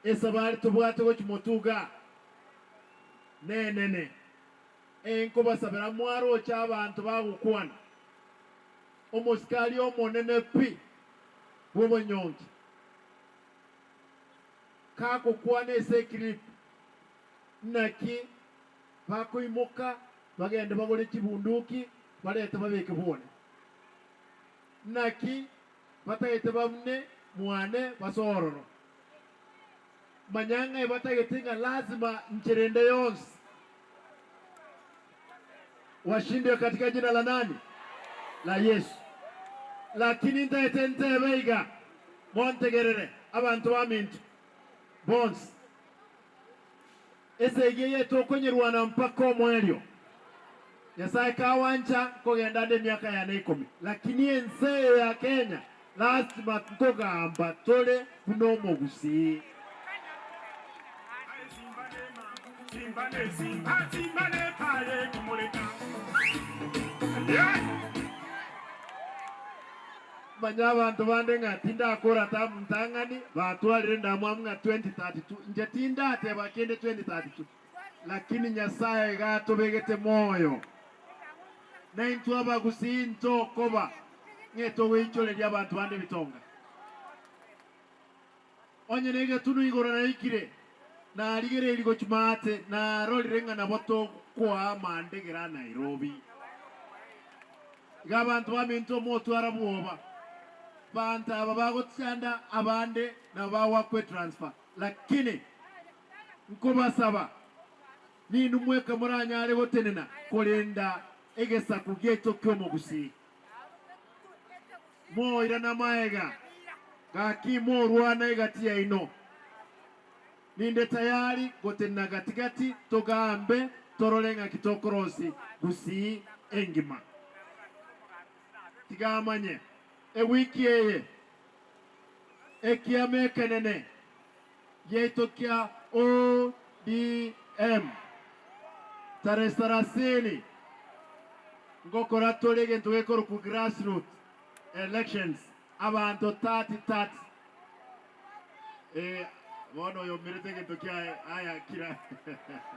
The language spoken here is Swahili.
esabali tubwate ko kimotuga nenene enko basabira mwaro cy'abantu bagukwana omusikali omonene pi bw'obonyongi kakukwana esekirip naki bakuimuka bagenda bagole kibunduki baleta babeke bone naki batayete bamne mwane basororo manyanga batayetinga lazima ncherende yonsi washinde katika jina la nani? La Yesu. Lakini ntaetente beiga montegerere abantu bamintu bons esegeye tokonyerwana mpaka omwelyo Nyasaye kawancha kogenda de miaka ya 10 lakini ense ya Kenya lazima tukogamba tole kunomo gusi manya abantu bande ngatinda akora tamutangani batwalire ndamwamwa 2032 nje tinda ate bakende 2032 lakini Nyasaye gatobegete moyo naintu abagusinto koba ngeto wenchole lya abantu bande bitonga onye nege tunu igora na ikire na aligere iligo chumate na rolirenga na boto kwa mandegera Nairobi gabantu baminto moto arabuoba banta ababago tsanda abande na bawa kwe transfer lakini nkobasaba ninu mweka muranyale botenena kolenda egesa kugeto kyomo gusi mo ira na maega gaki mo ruana egati ya ino ninde tayari gotenna gatigati togambe torolenga kitokorosi gusi engima tigamanye wiki yeye ekiame kenene yetokia ODM tarehe 30 ngokora tolege ntugekora ku grassroots elections abantu 30 bono yo merete que tokia aya kira